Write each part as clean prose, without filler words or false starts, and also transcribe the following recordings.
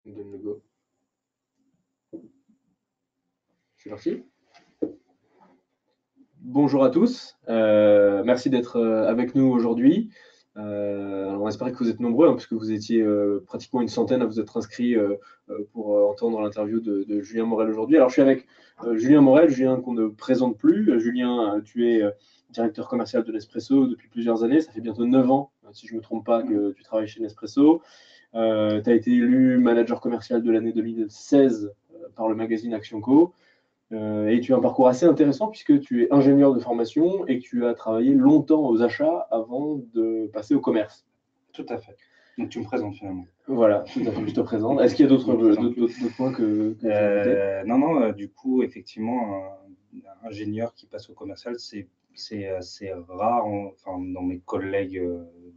On donne le go. C'est parti. Bonjour à tous, merci d'être avec nous aujourd'hui. On espère que vous êtes nombreux, puisque vous étiez pratiquement une centaine à vous être inscrits pour entendre l'interview de Julien Morel aujourd'hui. Alors je suis avec Julien Morel, Julien qu'on ne présente plus. Julien, tu es directeur commercial de Nespresso depuis plusieurs années, ça fait bientôt 9 ans, si je ne me trompe pas, que tu travailles chez Nespresso. Tu as été élu manager commercial de l'année 2016 par le magazine Action Co. Et tu as un parcours assez intéressant puisque tu es ingénieur de formation et que tu as travaillé longtemps aux achats avant de passer au commerce. Tout à fait. Donc tu me présentes finalement. Voilà, tout à fait, je te présente. Est-ce qu'il y a d'autres points que tu as notés ? Non, du coup, effectivement, un ingénieur qui passe au commercial, c'est assez rare dans mes collègues,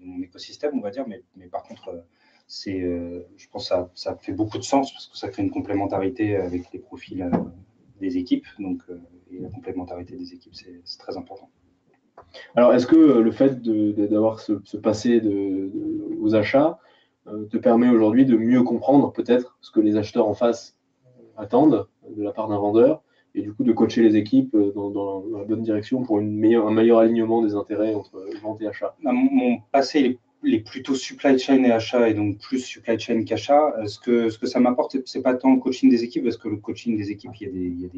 dans mon écosystème, on va dire, mais par contre, je pense que ça fait beaucoup de sens parce que ça crée une complémentarité avec les profils des équipes, donc et la complémentarité des équipes, c'est très important. Alors, est-ce que le fait d'avoir ce passé aux achats te permet aujourd'hui de mieux comprendre peut-être ce que les acheteurs en face attendent de la part d'un vendeur et du coup de coacher les équipes dans la bonne direction pour un meilleur alignement des intérêts entre vente et achat? Mon passé est plutôt supply chain et achat, et donc plus supply chain qu'achat. Ce que ça m'apporte, c'est pas tant le coaching des équipes, parce que le coaching des équipes, il y a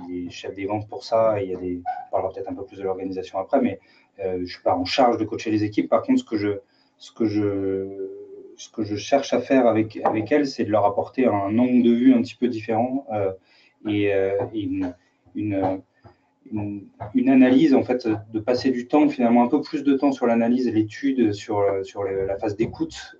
des chefs des ventes pour ça, et on parlera peut-être un peu plus de l'organisation après, mais je ne suis pas en charge de coacher les équipes. Par contre, ce que je cherche à faire avec elles, c'est de leur apporter un angle de vue un petit peu différent et une analyse, en fait, de passer du temps, finalement un peu plus de temps sur l'analyse et l'étude, sur la phase d'écoute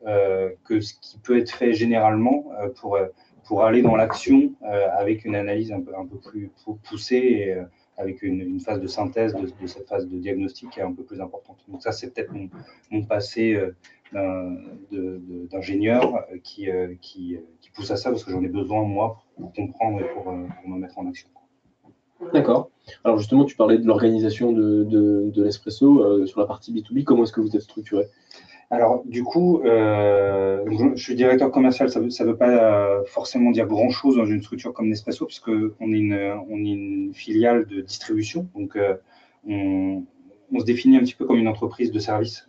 que ce qui peut être fait généralement pour aller dans l'action avec une analyse un peu plus poussée et avec une phase de synthèse de cette phase de diagnostic qui est un peu plus importante. Donc ça, c'est peut-être mon passé d'ingénieur qui pousse à ça, parce que j'en ai besoin, moi, pour comprendre et pour me mettre en action. D'accord. Alors justement, tu parlais de l'organisation de Nespresso sur la partie B2B. Comment est-ce que vous êtes structuré? Alors, du coup, je suis directeur commercial. Ça veut pas forcément dire grand-chose dans une structure comme Nespresso, puisqu'on est une filiale de distribution. Donc, on se définit un petit peu comme une entreprise de service.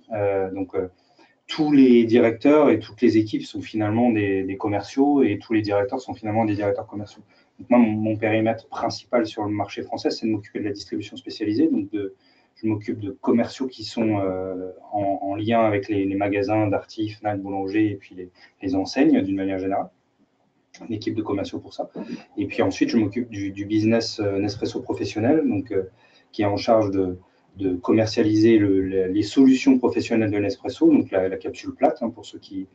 Tous les directeurs et toutes les équipes sont finalement des commerciaux, et tous les directeurs sont finalement des directeurs commerciaux. Donc moi, mon périmètre principal sur le marché français, c'est de m'occuper de la distribution spécialisée. Donc je m'occupe de commerciaux qui sont en lien avec les magasins Darty, Fnac, Boulanger et puis les enseignes d'une manière générale. Une équipe de commerciaux pour ça. Et puis ensuite, je m'occupe du business Nespresso professionnel, donc qui est en charge de commercialiser les solutions professionnelles de Nespresso, donc la capsule plate, pour ceux qui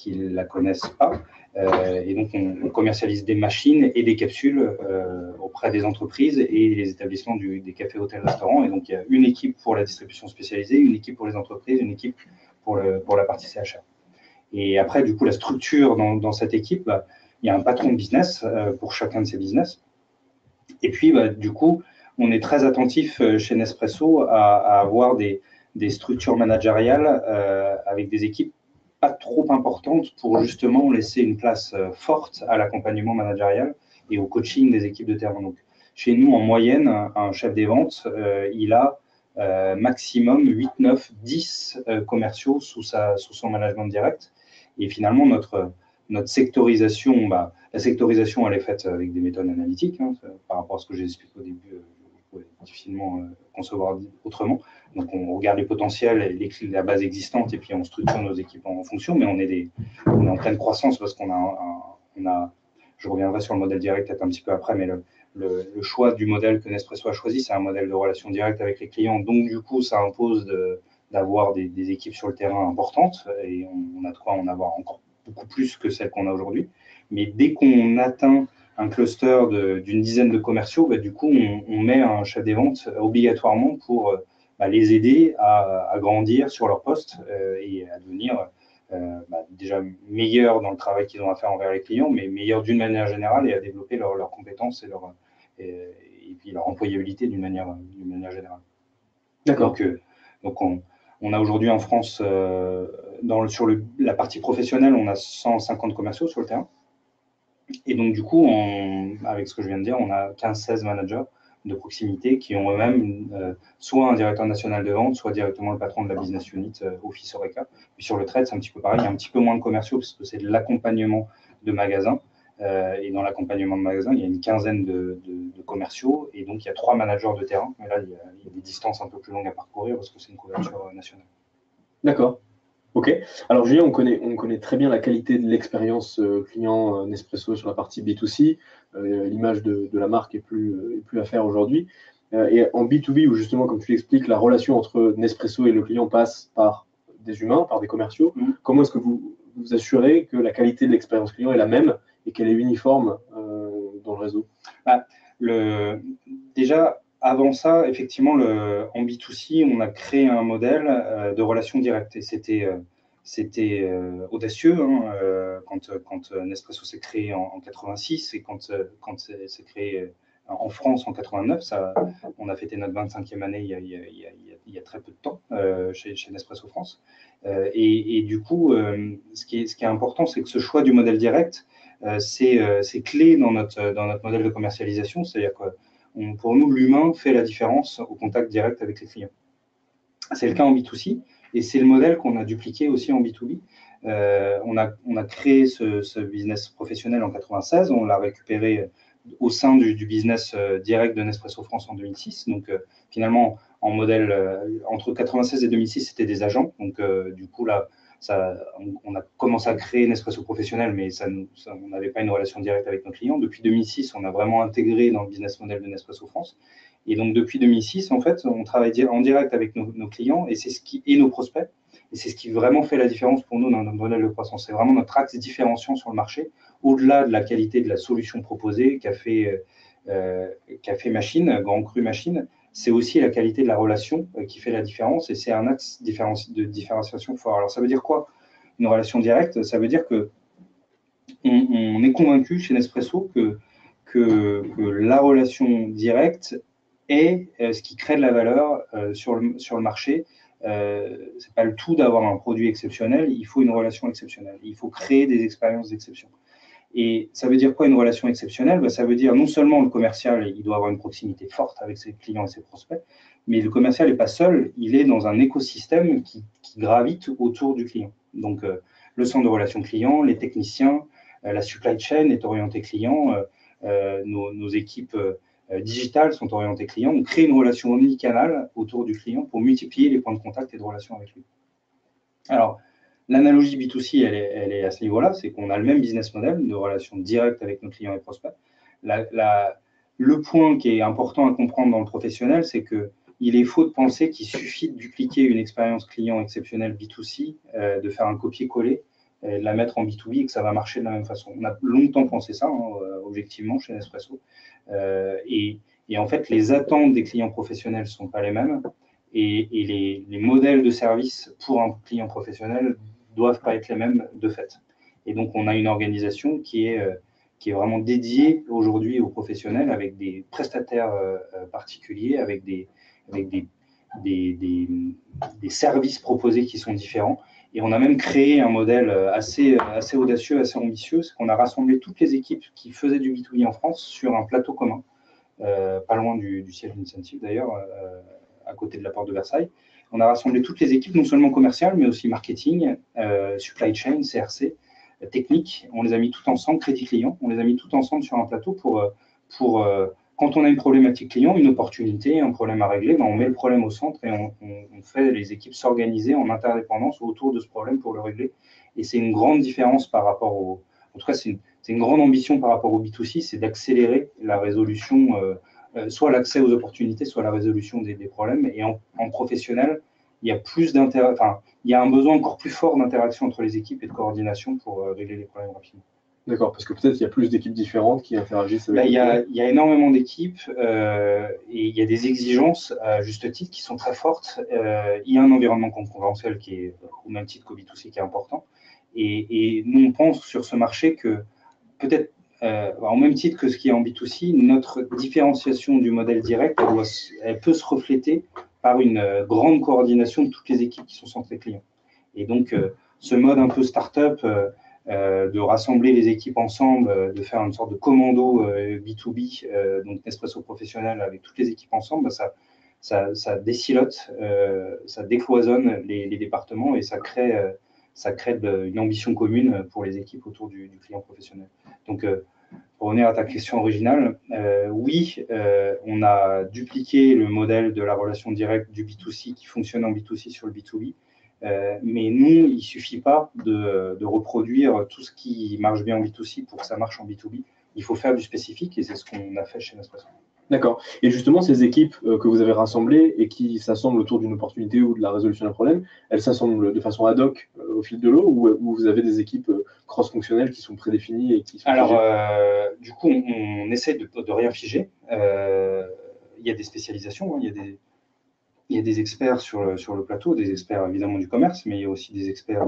ne la connaissent pas. Et donc, on commercialise des machines et des capsules auprès des entreprises et les établissements des cafés, hôtels, restaurants. Et donc, il y a une équipe pour la distribution spécialisée, une équipe pour les entreprises, une équipe pour la partie CHA. Et après, du coup, la structure dans cette équipe, il y a un patron de business pour chacun de ces business. Et puis, du coup, on est très attentif chez Nespresso à avoir des structures managériales avec des équipes pas trop importantes pour justement laisser une place forte à l'accompagnement managérial et au coaching des équipes de terrain. Donc, chez nous, en moyenne, un chef des ventes, il a maximum 8, 9, 10 commerciaux sous son management direct. Et finalement, notre sectorisation, la sectorisation, elle est faite avec des méthodes analytiques. Par rapport à ce que j'ai expliqué au début, je pouvais difficilement concevoir autrement. Donc, on regarde les potentiels, la base existante, et puis on structure nos équipes en fonction. Mais on est en pleine croissance parce qu'on a, je reviendrai sur le modèle direct peut-être un petit peu après, mais le choix du modèle que Nespresso a choisi, c'est un modèle de relation directe avec les clients. Donc, du coup, ça impose d'avoir des équipes sur le terrain importantes, et on a de quoi en avoir encore beaucoup plus que celles qu'on a aujourd'hui. Mais dès qu'on atteint un cluster d'une dizaine de commerciaux, du coup, on met un chef des ventes obligatoirement pour les aider à grandir sur leur poste et à devenir déjà meilleurs dans le travail qu'ils ont à faire envers les clients, mais meilleurs d'une manière générale, et à développer leurs compétences et puis leur employabilité d'une manière générale. D'accord. Donc On a aujourd'hui en France, sur la partie professionnelle, on a 150 commerciaux sur le terrain. Et donc, du coup, avec ce que je viens de dire, on a 15-16 managers de proximité qui ont eux-mêmes soit un directeur national de vente, soit directement le patron de la business unit Office Horeca. Puis sur le trade, c'est un petit peu pareil. Il y a un petit peu moins de commerciaux parce que c'est de l'accompagnement de magasins. Et dans l'accompagnement de magasins, il y a une quinzaine de commerciaux. Et donc, il y a 3 managers de terrain. Mais là, il y a des distances un peu plus longues à parcourir parce que c'est une couverture nationale. D'accord. Ok. Alors Julien, on connaît très bien la qualité de l'expérience client Nespresso sur la partie B2C. L'image de la marque est plus à faire aujourd'hui. Et en B2B, où justement, comme tu l'expliques, la relation entre Nespresso et le client passe par des humains, par des commerciaux. Comment est-ce que vous assurez que la qualité de l'expérience client est la même et qu'elle est uniforme dans le réseau? Déjà, avant ça, effectivement, en B2C, on a créé un modèle de relation directe. Et c'était audacieux quand Nespresso s'est créé en 86 et quand c'est créé en France en 89. On a fêté notre 25e année il y a très peu de temps chez Nespresso France. Et du coup, ce qui est important, c'est que ce choix du modèle direct, c'est clé dans notre modèle de commercialisation. C'est-à-dire que pour nous, l'humain fait la différence au contact direct avec les clients. C'est le cas en B2C et c'est le modèle qu'on a dupliqué aussi en B2B. On a créé ce business professionnel en 96, on l'a récupéré au sein du business direct de Nespresso France en 2006. Donc finalement, en modèle entre 96 et 2006, c'était des agents. Donc du coup, là, on a commencé à créer Nespresso professionnel, mais on n'avait pas une relation directe avec nos clients. Depuis 2006, on a vraiment intégré dans le business model de Nespresso France. Et donc, depuis 2006, en fait, on travaille en direct avec nos clients et nos prospects. Et c'est ce qui vraiment fait la différence pour nous dans notre modèle de croissance. C'est vraiment notre axe différenciant sur le marché, au-delà de la qualité de la solution proposée, café machine, grand cru machine. C'est aussi la qualité de la relation qui fait la différence et c'est un axe de différenciation fort. Alors, ça veut dire quoi, une relation directe? Ça veut dire que on est convaincu chez Nespresso que la relation directe est ce qui crée de la valeur sur le marché. C'est pas le tout d'avoir un produit exceptionnel, il faut une relation exceptionnelle. Il faut créer des expériences d'exception. Et ça veut dire quoi une relation exceptionnelle? Ça veut dire non seulement le commercial, il doit avoir une proximité forte avec ses clients et ses prospects, mais le commercial n'est pas seul, il est dans un écosystème qui gravite autour du client. Donc, le centre de relations clients, les techniciens, la supply chain est orientée client, nos équipes digitales sont orientées client. On crée une relation omnicanale autour du client pour multiplier les points de contact et de relation avec lui. Alors, l'analogie B2C, elle est à ce niveau-là, c'est qu'on a le même business model de relation directe avec nos clients et prospects. Le point qui est important à comprendre dans le professionnel, c'est qu'il est faux de penser qu'il suffit de dupliquer une expérience client exceptionnelle B2C, de faire un copier-coller, de la mettre en B2B et que ça va marcher de la même façon. On a longtemps pensé ça, objectivement, chez Nespresso. Et en fait, les attentes des clients professionnels ne sont pas les mêmes. Et les modèles de service pour un client professionnel ne doivent pas être les mêmes de fait. Et donc, on a une organisation qui est vraiment dédiée aujourd'hui aux professionnels avec des prestataires particuliers, avec des services proposés qui sont différents. Et on a même créé un modèle assez audacieux, assez ambitieux, c'est qu'on a rassemblé toutes les équipes qui faisaient du B2B en France sur un plateau commun, pas loin du siège Incentive d'ailleurs, à côté de la porte de Versailles. On a rassemblé toutes les équipes, non seulement commerciales, mais aussi marketing, supply chain, CRC, technique. On les a mis tout ensemble, crédit client, on les a mis tout ensemble sur un plateau pour quand on a une problématique client, une opportunité, un problème à régler, on met le problème au centre et on fait les équipes s'organiser en interdépendance autour de ce problème pour le régler. Et c'est une grande différence par rapport en tout cas, c'est une grande ambition par rapport au B2C, c'est d'accélérer la résolution, soit l'accès aux opportunités, soit la résolution des problèmes. Et en professionnel, il y a il y a un besoin encore plus fort d'interaction entre les équipes et de coordination pour régler les problèmes rapidement. D'accord, parce que peut-être il y a plus d'équipes différentes qui interagissent avec. Il y a énormément d'équipes et il y a des exigences à juste titre qui sont très fortes. Il y a un environnement concurrentiel qui est au même titre qu'au B2C qui est important. Et nous, on pense sur ce marché que peut-être au même titre que ce qui est en B2C, notre différenciation du modèle direct, elle peut se refléter par une grande coordination de toutes les équipes qui sont centrées clients. Et donc, ce mode un peu start-up, de rassembler les équipes ensemble, de faire une sorte de commando B2B, donc Nespresso professionnel avec toutes les équipes ensemble, ça décilote, ça décloisonne les départements et ça crée une ambition commune pour les équipes autour du client professionnel. Donc, pour revenir à ta question originale, oui, on a dupliqué le modèle de la relation directe du B2C qui fonctionne en B2C sur le B2B. Mais nous, il ne suffit pas de reproduire tout ce qui marche bien en B2C pour que ça marche en B2B. Il faut faire du spécifique et c'est ce qu'on a fait chez Nespresso. D'accord. Et justement, ces équipes que vous avez rassemblées et qui s'assemblent autour d'une opportunité ou de la résolution d'un problème, elles s'assemblent de façon ad hoc au fil de l'eau ou vous avez des équipes cross-fonctionnelles qui sont prédéfinies et qui sont Alors, du coup, on essaie de rien figer. Il y a des spécialisations, hein, il y a des experts sur le plateau, des experts évidemment du commerce, mais il y a aussi des experts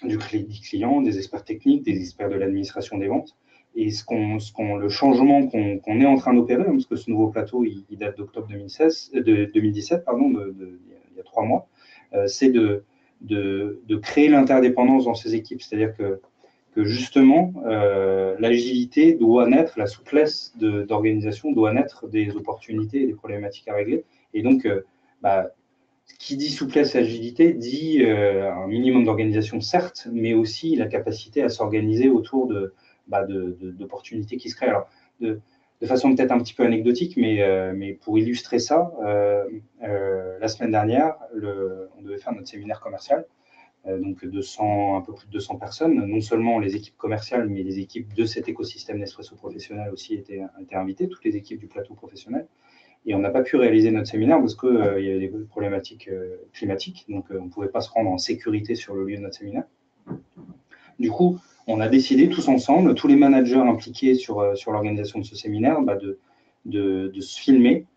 du client, des experts techniques, des experts de l'administration des ventes. Et le changement qu'on est en train d'opérer, parce que ce nouveau plateau, il date d'octobre 2017, il y a 3 mois, c'est de créer l'interdépendance dans ces équipes. C'est-à-dire que justement, l'agilité doit naître, la souplesse d'organisation doit naître des opportunités et des problématiques à régler. Et donc, qui dit souplesse et agilité dit un minimum d'organisation, certes, mais aussi la capacité à s'organiser autour d'opportunités qui se créent. Alors, de façon peut-être un petit peu anecdotique, mais pour illustrer ça, la semaine dernière, on devait faire notre séminaire commercial, donc un peu plus de 200 personnes. Non seulement les équipes commerciales, mais les équipes de cet écosystème Nespresso professionnel aussi étaient invitées, toutes les équipes du plateau professionnel. Et on n'a pas pu réaliser notre séminaire parce qu'il y avait des problématiques climatiques, donc on ne pouvait pas se rendre en sécurité sur le lieu de notre séminaire. Du coup, on a décidé tous ensemble, tous les managers impliqués sur l'organisation de ce séminaire, de se filmer,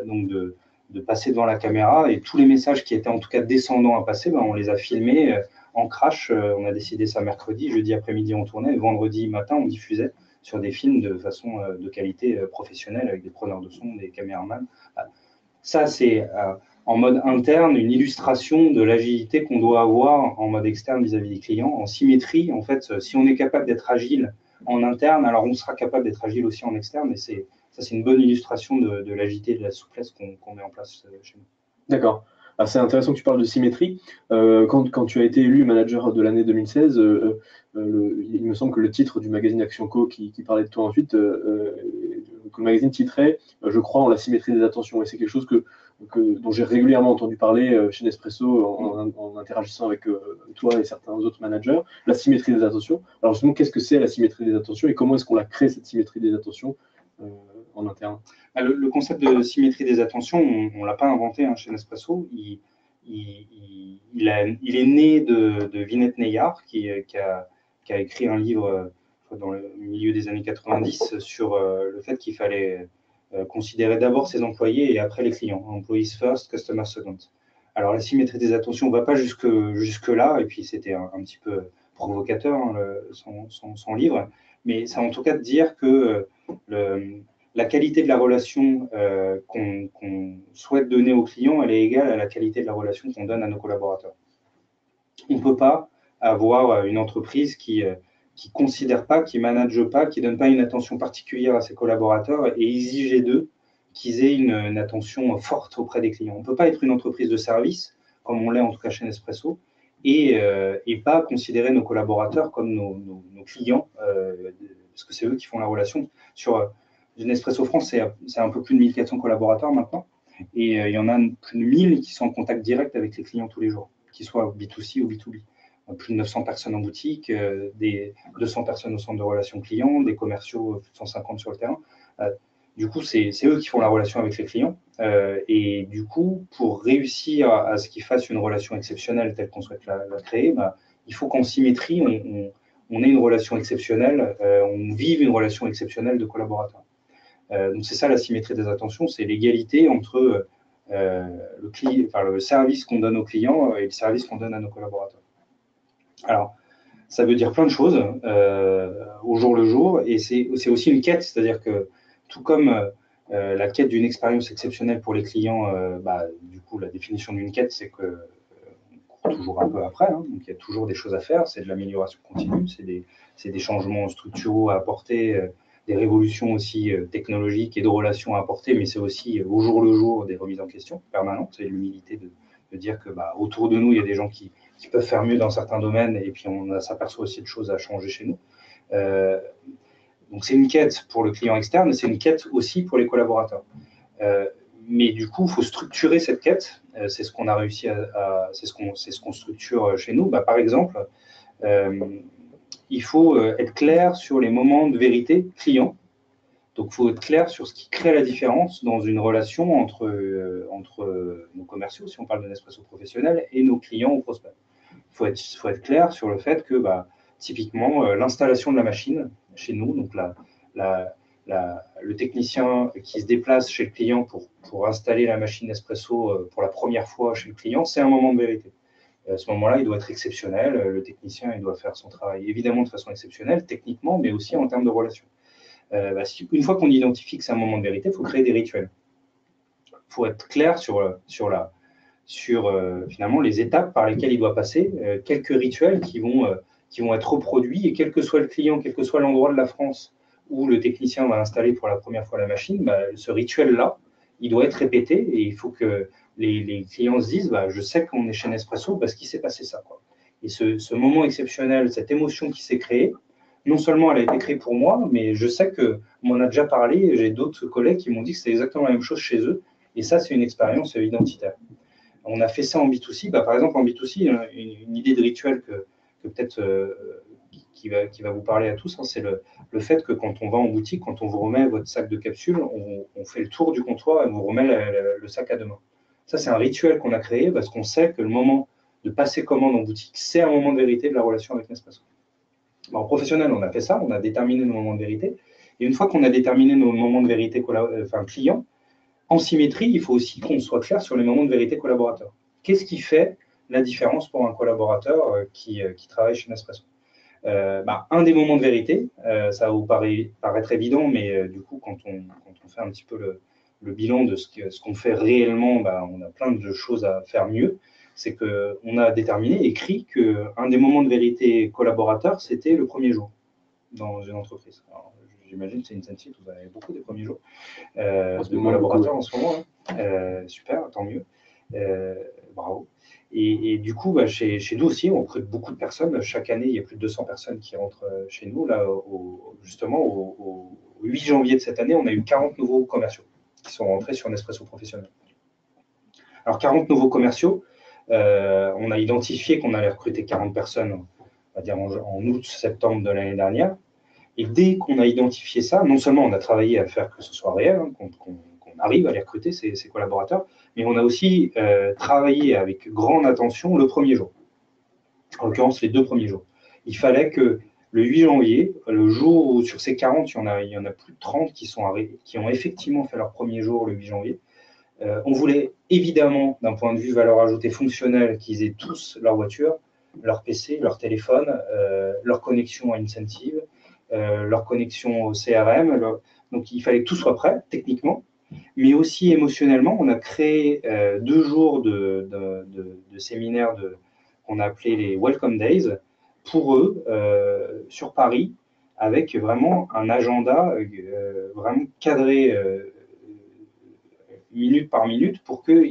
donc de passer devant la caméra, et tous les messages qui étaient en tout cas descendants à passer, on les a filmés en crash. On a décidé ça mercredi, jeudi après-midi on tournait, et vendredi matin on diffusait sur des films de façon de qualité professionnelle avec des preneurs de son, des caméramans. Ça, c'est en mode interne une illustration de l'agilité qu'on doit avoir en mode externe vis-à-vis des clients, en symétrie. En fait, si on est capable d'être agile en interne, alors on sera capable d'être agile aussi en externe. Et c'est une bonne illustration de l'agilité et de la souplesse qu'on met en place chez nous. D'accord. C'est intéressant que tu parles de symétrie. Quand tu as été élu manager de l'année 2016, il me semble que le titre du magazine Action Co qui parlait de toi ensuite, que le magazine titrait Je crois en la symétrie des attentions. Et c'est quelque chose dont j'ai régulièrement entendu parler chez Nespresso en interagissant avec toi et certains autres managers, la symétrie des attentions. Alors justement, qu'est-ce que c'est la symétrie des attentions et comment est-ce qu'on la crée, cette symétrie des attentions en interne? Le concept de symétrie des attentions, on ne l'a pas inventé chez Nespresso. Il est né de Vinette Neyar, qui a écrit un livre dans le milieu des années 90 sur le fait qu'il fallait considérer d'abord ses employés et après les clients. Employees first, customers second. Alors, la symétrie des attentions ne va pas jusque-là, et puis c'était un petit peu provocateur, son livre, mais c'est en tout cas de dire que la qualité de la relation qu'on souhaite donner aux clients, elle est égale à la qualité de la relation qu'on donne à nos collaborateurs. On ne peut pas avoir une entreprise qui considère pas, qui manage pas, qui donne pas une attention particulière à ses collaborateurs et exiger d'eux qu'ils aient une attention forte auprès des clients. On ne peut pas être une entreprise de service, comme on l'est en tout cas chez Nespresso, et pas considérer nos collaborateurs comme nos clients, parce que c'est eux qui font la relation. Sur Nespresso France, c'est un peu plus de 1400 collaborateurs maintenant, et il y en a plus de 1000 qui sont en contact direct avec les clients tous les jours, qu'ils soient B2C ou B2B. Plus de 900 personnes en boutique, des 200 personnes au centre de relations clients, des commerciaux, plus de 150 sur le terrain. Du coup, c'est eux qui font la relation avec les clients. Et du coup, pour réussir à ce qu'ils fassent une relation exceptionnelle telle qu'on souhaite la créer, il faut qu'en symétrie, on ait une relation exceptionnelle, on vive une relation exceptionnelle de collaborateurs. Donc, c'est ça la symétrie des attentions, c'est l'égalité entre le service qu'on donne aux clients et le service qu'on donne à nos collaborateurs. Alors, ça veut dire plein de choses au jour le jour, et c'est aussi une quête, c'est-à-dire que tout comme La quête d'une expérience exceptionnelle pour les clients, du coup, la définition d'une quête, c'est que on court toujours un peu après, hein, donc il y a toujours des choses à faire, c'est de l'amélioration continue, c'est des changements structuraux à apporter, des révolutions aussi technologiques et de relations à apporter, mais c'est aussi au jour le jour des remises en question permanentes, c'est l'humilité de dire que autour de nous, il y a des gens qui peuvent faire mieux dans certains domaines, et puis on s'aperçoit aussi de choses à changer chez nous. Donc c'est une quête pour le client externe, c'est une quête aussi pour les collaborateurs. Mais du coup, il faut structurer cette quête. C'est ce qu'on a réussi c'est ce qu'on structure chez nous. Par exemple, il faut être clair sur les moments de vérité client. Donc, il faut être clair sur ce qui crée la différence dans une relation entre nos commerciaux, si on parle de Nespresso professionnel, et nos clients ou prospects. Il faut être clair sur le fait que, typiquement, l'installation de la machine chez nous, donc le technicien qui se déplace chez le client pour installer la machine Nespresso pour la première fois chez le client, c'est un moment de vérité. À ce moment-là, il doit être exceptionnel. Le technicien, il doit faire son travail évidemment de façon exceptionnelle, techniquement, mais aussi en termes de relation. Une fois qu'on identifie que c'est un moment de vérité, il faut créer des rituels. Il faut être clair sur finalement les étapes par lesquelles il doit passer, quelques rituels qui vont être reproduits, et quel que soit le client, quel que soit l'endroit de la France où le technicien va installer pour la première fois la machine, ce rituel-là, il doit être répété, et il faut que les clients se disent je sais qu'on est chez Nespresso parce qu'il s'est passé ça, quoi. Et ce moment exceptionnel, cette émotion qui s'est créée, non seulement elle a été créée pour moi, mais je sais qu'on m'en a déjà parlé, j'ai d'autres collègues qui m'ont dit que c'est exactement la même chose chez eux, et ça, c'est une expérience identitaire. On a fait ça en B2C. Par exemple, en B2C, une idée de rituel que peut-être qui va vous parler à tous, hein, c'est le fait que quand on va en boutique, quand on vous remet votre sac de capsules, on fait le tour du comptoir et on vous remet le sac à deux mains. Ça, c'est un rituel qu'on a créé parce qu'on sait que le moment de passer commande en boutique, c'est un moment de vérité de la relation avec Nespresso. En professionnel, on a fait ça, on a déterminé nos moments de vérité. Et une fois qu'on a déterminé nos moments de vérité client, en symétrie, il faut aussi qu'on soit clair sur les moments de vérité collaborateurs. Qu'est-ce qui fait la différence pour un collaborateur qui travaille chez Nespresso? Un des moments de vérité, ça va vous paraître évident, mais du coup, quand on fait un petit peu le bilan de ce qu'on fait réellement, on a plein de choses à faire mieux. C'est qu'on a déterminé, écrit, qu'un des moments de vérité collaborateur, c'était le premier jour dans une entreprise. J'imagine que c'est une incentive, vous avez beaucoup des premiers jours de collaborateurs en ce moment. Super, tant mieux. Bravo. Et du coup, chez nous aussi, on recrute beaucoup de personnes. Chaque année, il y a plus de 200 personnes qui rentrent chez nous. Là, justement, au 8 janvier de cette année, on a eu 40 nouveaux commerciaux qui sont rentrés sur Nespresso professionnel. Alors, 40 nouveaux commerciaux, on a identifié qu'on allait recruter 40 personnes, on va dire en août-septembre de l'année dernière. Et dès qu'on a identifié ça, non seulement on a travaillé à faire que ce soit réel, hein, qu'on arrive à les recruter, ces collaborateurs, mais on a aussi travaillé avec grande attention le premier jour. En l'occurrence, les 2 premiers jours. Il fallait que le 8 janvier, le jour où sur ces 40, il y en a plus de 30 qui ont effectivement fait leur premier jour le 8 janvier. On voulait évidemment, d'un point de vue valeur ajoutée fonctionnelle, qu'ils aient tous leur voiture, leur PC, leur téléphone, leur connexion à Incentive, leur connexion au CRM. Donc, il fallait que tout soit prêt, techniquement, mais aussi émotionnellement. On a créé 2 jours de séminaires qu'on a appelé les Welcome Days pour eux, sur Paris, avec vraiment un agenda vraiment cadré minute par minute pour que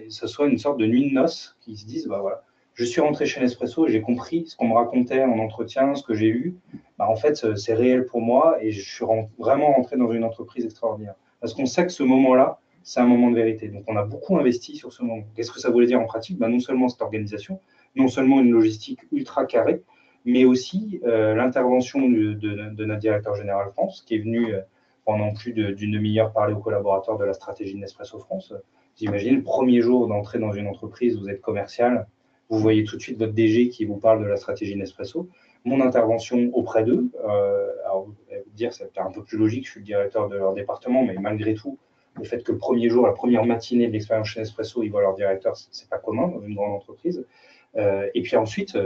ce soit une sorte de nuit de noces, qu'ils se disent, voilà, je suis rentré chez Nespresso et j'ai compris ce qu'on me racontait en entretien, ce que j'ai lu. En fait, c'est réel pour moi et je suis vraiment rentré dans une entreprise extraordinaire. Parce qu'on sait que ce moment-là, c'est un moment de vérité. Donc, on a beaucoup investi sur ce moment. Qu'est-ce que ça voulait dire en pratique? Non seulement cette organisation, non seulement une logistique ultra carrée, mais aussi l'intervention de notre directeur général France, qui est venu pendant plus d'une demi-heure parler aux collaborateurs de la stratégie de Nespresso France. Vous imaginez, le premier jour d'entrée dans une entreprise, vous êtes commercial, vous voyez tout de suite votre DG qui vous parle de la stratégie Nespresso. Mon intervention auprès d'eux, alors vous allez vous dire, c'est un peu plus logique, je suis le directeur de leur département, mais malgré tout, le fait que le premier jour, la première matinée de l'expérience chez Nespresso, ils voient leur directeur, c'est pas commun dans une grande entreprise. Et puis ensuite,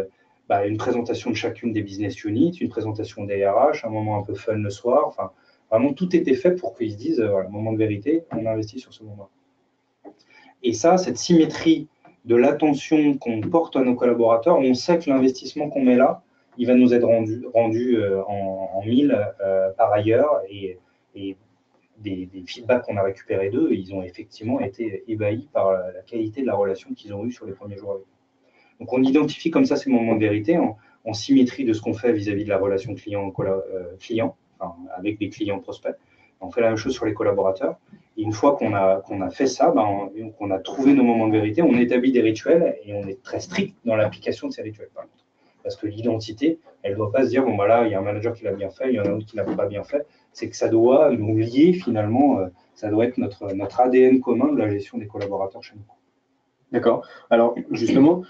une présentation de chacune des business units, une présentation des RH, un moment un peu fun le soir. Enfin, Vraiment, tout était fait pour qu'ils se disent, voilà, moment de vérité, on investit sur ce moment. Et ça, cette symétrie de l'attention qu'on porte à nos collaborateurs, on sait que l'investissement qu'on met là, il va nous être rendu en mille par ailleurs. Et des feedbacks qu'on a récupérés d'eux, ils ont effectivement été ébahis par la qualité de la relation qu'ils ont eue sur les premiers jours avec nous. Donc on identifie comme ça ces moments de vérité en symétrie de ce qu'on fait vis-à-vis de la relation client, enfin, avec des clients prospects. On fait la même chose sur les collaborateurs. Et une fois qu'on a fait ça, qu'on a trouvé nos moments de vérité, on établit des rituels et on est très strict dans l'application de ces rituels, par contre. Parce que l'identité, elle ne doit pas se dire, bon, bah là, il y a un manager qui l'a bien fait, il y en a un autre qui ne l'a pas bien fait. C'est que ça doit nous lier finalement, ça doit être notre ADN commun de la gestion des collaborateurs chez nous. D'accord. Alors, justement,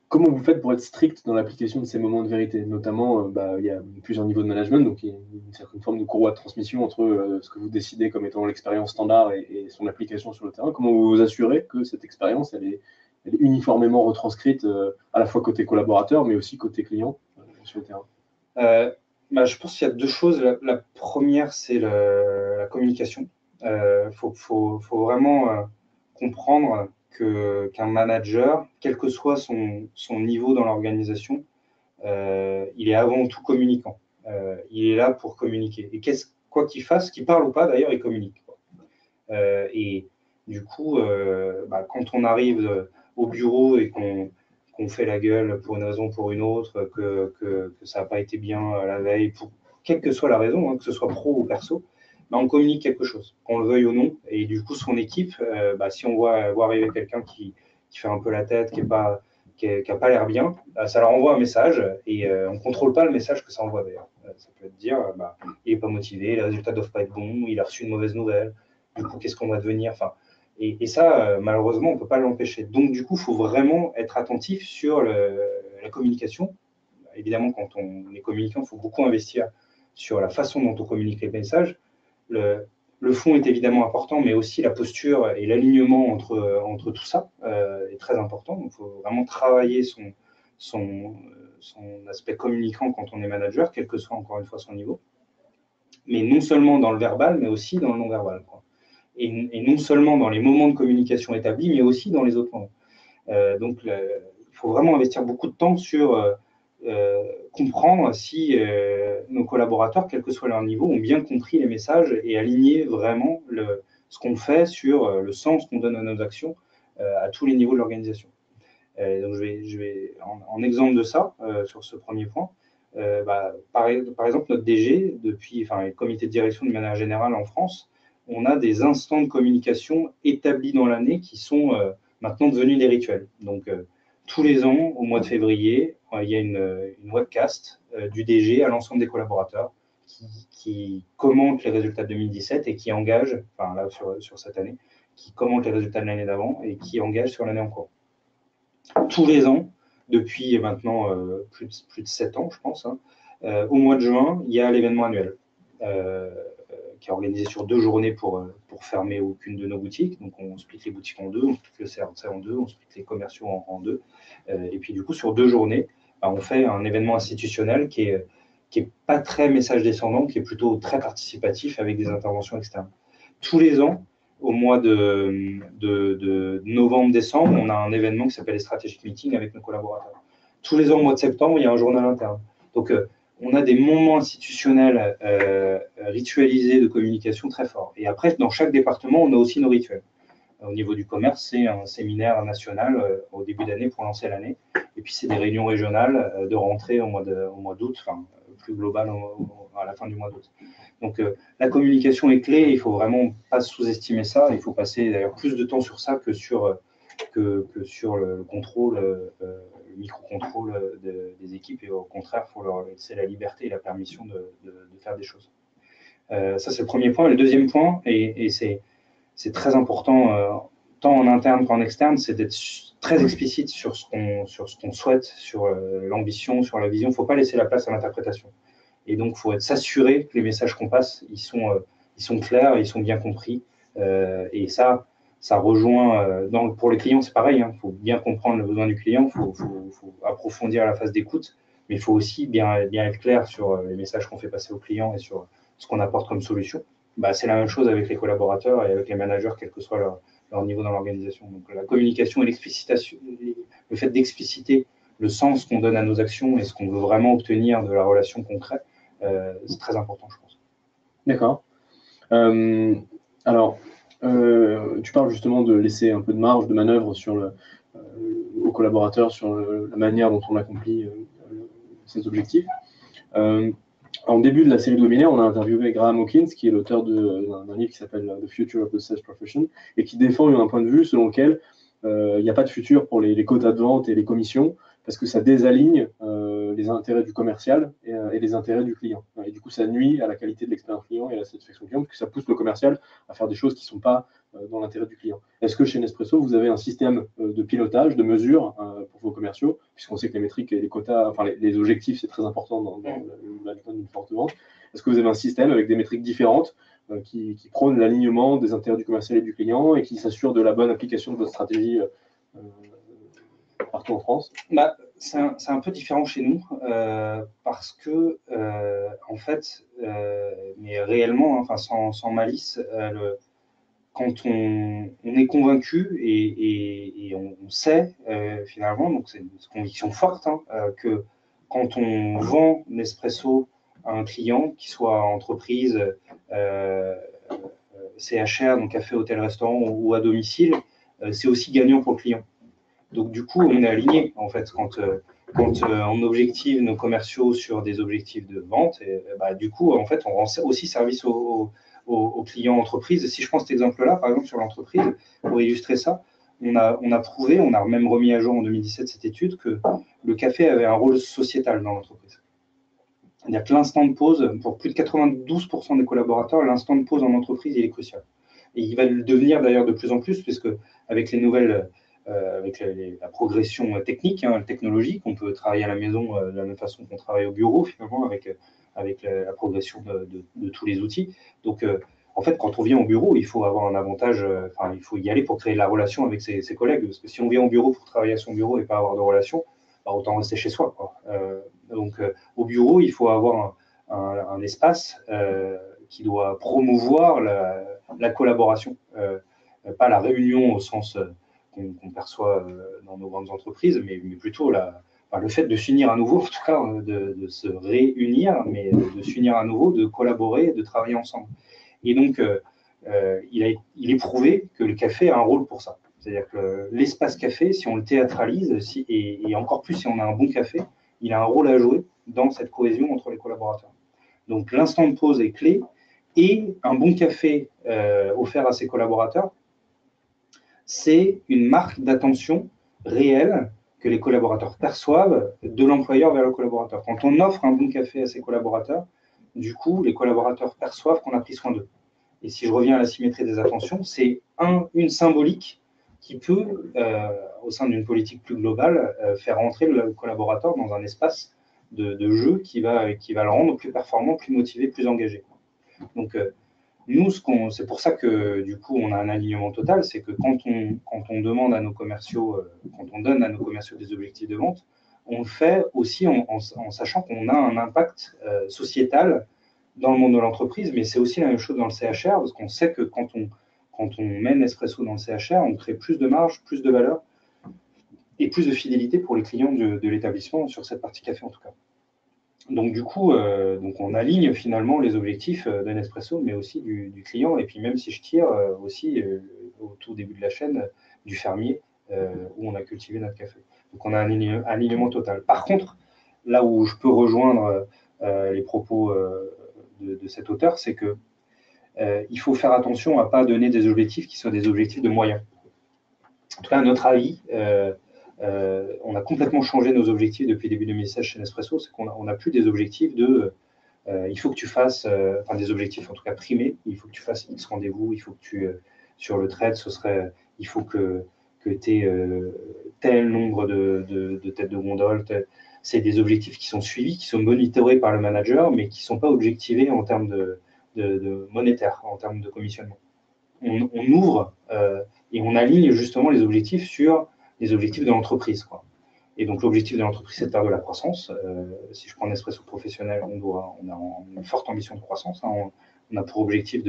comment vous faites pour être strict dans l'application de ces moments de vérité? Notamment, il y a plusieurs niveaux de management, donc il y a une certaine forme de courroie de transmission entre ce que vous décidez comme étant l'expérience standard et son application sur le terrain. Comment vous vous assurez que cette expérience, elle est uniformément retranscrite à la fois côté collaborateur, mais aussi côté client sur le terrain? Je pense qu'il y a deux choses. La première, c'est la communication. Faut vraiment comprendre qu'un manager, quel que soit son niveau dans l'organisation, il est avant tout communicant. Il est là pour communiquer. Et quoi qu'il fasse, qu'il parle ou pas, d'ailleurs, il communique. Et du coup, quand on arrive au bureau et qu'on fait la gueule pour une raison ou pour une autre, que ça n'a pas été bien la veille, pour quelle que soit la raison, que ce soit pro ou perso, on communique quelque chose, qu'on le veuille ou non. Et du coup, son équipe, si on voit arriver quelqu'un qui fait un peu la tête, qui n'a pas l'air bien, ça leur envoie un message et on ne contrôle pas le message que ça envoie d'ailleurs. Ça peut être dire, il n'est pas motivé, les résultats ne doivent pas être bons, il a reçu une mauvaise nouvelle, du coup, qu'est-ce qu'on va devenir, et ça, malheureusement, on ne peut pas l'empêcher. Donc, du coup, il faut vraiment être attentif sur la communication. Évidemment, quand on est communicant, il faut beaucoup investir sur la façon dont on communique les messages. Le fond est évidemment important, mais aussi la posture et l'alignement entre tout ça est très important. Donc, il faut vraiment travailler son aspect communicant quand on est manager, quel que soit encore une fois son niveau. Mais non seulement dans le verbal, mais aussi dans le non-verbal. Et non seulement dans les moments de communication établis, mais aussi dans les autres moments. Donc, il faut vraiment investir beaucoup de temps sur comprendre si nos collaborateurs, quel que soit leur niveau, ont bien compris les messages et aligné vraiment ce qu'on fait sur le sens qu'on donne à nos actions à tous les niveaux de l'organisation. Donc, je vais en exemple de ça, sur ce premier point. Par exemple, notre DG, le comité de direction de manière générale en France, on a des instants de communication établis dans l'année qui sont maintenant devenus des rituels. Donc, tous les ans, au mois de février, il y a une webcast du DG à l'ensemble des collaborateurs qui commente les résultats de 2017 et qui engage, là sur cette année, qui commente les résultats de l'année d'avant et qui engage sur l'année en cours. Tous les ans, depuis maintenant plus de 7 ans, je pense, au mois de juin, il y a l'événement annuel qui est organisé sur 2 journées pour fermer aucune de nos boutiques. Donc, on split les boutiques en deux, on split le CRC en deux, on split les commerciaux en deux. Et puis, du coup, sur 2 journées, on fait un événement institutionnel qui est pas très message descendant, qui est plutôt très participatif avec des interventions externes. Tous les ans, au mois de novembre-décembre, on a un événement qui s'appelle les Strategic Meetings avec nos collaborateurs. Tous les ans, au mois de septembre, il y a un journal interne. Donc, on a des moments institutionnels ritualisés de communication très forts. Et après, dans chaque département, on a aussi nos rituels. Au niveau du commerce, c'est un séminaire national au début d'année pour lancer l'année. Et puis, c'est des réunions régionales de rentrée au mois d'août, plus global à la fin du mois d'août. Donc, la communication est clé. Il ne faut vraiment pas sous-estimer ça. Il faut passer d'ailleurs plus de temps sur ça que sur le contrôle, le micro-contrôle des équipes. Et au contraire, il faut leur laisser la liberté et la permission de faire des choses. Ça, c'est le premier point. Et le deuxième point, et c'est très important, tant en interne qu'en externe, c'est d'être très explicite sur ce qu'on souhaite, sur l'ambition, sur la vision. Il ne faut pas laisser la place à l'interprétation. Et donc, il faut s'assurer que les messages qu'on passe, ils sont clairs, ils sont bien compris. Et ça rejoint, pour les clients, c'est pareil. Il faut bien comprendre le besoin du client, il faut approfondir la phase d'écoute, mais il faut aussi bien être clair sur les messages qu'on fait passer aux clients et sur ce qu'on apporte comme solution. C'est la même chose avec les collaborateurs et avec les managers, quel que soit leur niveau dans l'organisation. Donc la communication et l'explicitation, le fait d'expliciter le sens qu'on donne à nos actions et ce qu'on veut vraiment obtenir de la relation concrète, c'est très important, je pense. D'accord. Alors, tu parles justement de laisser un peu de marge de manœuvre aux collaborateurs sur la manière dont on accomplit ces objectifs. En début de la série de webinaires, on a interviewé Graham Hawkins, qui est l'auteur d'un livre qui s'appelle The Future of the Sales Profession, et qui défend un point de vue selon lequel il n'y a pas de futur pour les quotas de vente et les commissions, parce que ça désaligne les intérêts du commercial et les intérêts du client. Et du coup, ça nuit à la qualité de l'expérience client et à la satisfaction client, parce que ça pousse le commercial à faire des choses qui ne sont pas dans l'intérêt du client. Est-ce que chez Nespresso, vous avez un système de pilotage, de mesure pour vos commerciaux, puisqu'on sait que les métriques et les quotas, enfin les objectifs, c'est très important dans la donne d'une forte vente. Est-ce que vous avez un système avec des métriques différentes qui prônent l'alignement des intérêts du commercial et du client et qui s'assurent de la bonne application de votre stratégie partout en France? C'est un peu différent chez nous parce que, en fait, mais réellement, enfin, sans malice, quand on est convaincu et on sait finalement, donc c'est une conviction forte, que quand on vend Nespresso à un client, qu'il soit entreprise, CHR, donc café, hôtel, restaurant ou à domicile, c'est aussi gagnant pour le client. Donc du coup, on est aligné en fait quand on objective nos commerciaux sur des objectifs de vente. Et, du coup, en fait, on rend aussi service aux clients entreprises. Et si je prends cet exemple-là, par exemple sur l'entreprise, pour illustrer ça, on a prouvé, on a même remis à jour en 2017 cette étude que le café avait un rôle sociétal dans l'entreprise. C'est-à-dire que l'instant de pause, pour plus de 92% des collaborateurs, l'instant de pause en entreprise, il est crucial. Et il va le devenir d'ailleurs de plus en plus, puisque avec les nouvelles, avec la progression technique, technologique, on peut travailler à la maison de la même façon qu'on travaille au bureau, finalement, avec la progression de tous les outils. Donc, en fait, quand on vient au bureau, il faut avoir un avantage, il faut y aller pour créer de la relation avec ses collègues, parce que si on vient au bureau pour travailler à son bureau et pas avoir de relation, autant rester chez soi, quoi. Donc, au bureau, il faut avoir un espace qui doit promouvoir la collaboration, pas la réunion au sens qu'on perçoit dans nos grandes entreprises, mais plutôt le fait de s'unir à nouveau, en tout cas, de se réunir, mais de s'unir à nouveau, de collaborer, de travailler ensemble. Et donc, il est prouvé que le café a un rôle pour ça. C'est-à-dire que l'espace café, si on le théâtralise, et encore plus si on a un bon café, il a un rôle à jouer dans cette cohésion entre les collaborateurs. Donc l'instant de pause est clé, et un bon café offert à ses collaborateurs, c'est une marque d'attention réelle que les collaborateurs perçoivent de l'employeur vers le collaborateur. Quand on offre un bon café à ses collaborateurs, du coup, les collaborateurs perçoivent qu'on a pris soin d'eux. Et si je reviens à la symétrie des attentions, c'est une symbolique qui peut, au sein d'une politique plus globale, faire entrer le collaborateur dans un espace de jeu qui va le rendre plus performant, plus motivé, plus engagé. Donc, nous, c'est pour ça que du coup, on a un alignement total, c'est que quand on demande à nos commerciaux, quand on donne à nos commerciaux des objectifs de vente, on le fait aussi en sachant qu'on a un impact sociétal dans le monde de l'entreprise, mais c'est aussi la même chose dans le CHR, parce qu'on sait que quand on mène Nespresso dans le CHR, on crée plus de marge, plus de valeur et plus de fidélité pour les clients de l'établissement, sur cette partie café en tout cas. Donc du coup, on aligne finalement les objectifs de Nespresso, mais aussi du client, et puis même si je tire aussi au tout début de la chaîne, du fermier où on a cultivé notre café. Donc on a un alignement total. Par contre, là où je peux rejoindre les propos de cet auteur, c'est que il faut faire attention à ne pas donner des objectifs qui soient des objectifs de moyens. En tout cas, à notre avis, on a complètement changé nos objectifs depuis début 2016 chez Nespresso, c'est qu'on n'a plus des objectifs il faut que tu fasses, des objectifs en tout cas primés, il faut que tu fasses X rendez-vous, il faut que tu, sur le trade, il faut que tu aies tel nombre de têtes de gondole. C'est des objectifs qui sont suivis, qui sont monitorés par le manager, mais qui ne sont pas objectivés en termes de monétaire, en termes de commissionnement. On ouvre et on aligne justement les objectifs sur les objectifs de l'entreprise, quoi. Et donc, l'objectif de l'entreprise, c'est de faire de la croissance. Si je prends Nespresso professionnel, on a une forte ambition de croissance, hein. On a pour objectif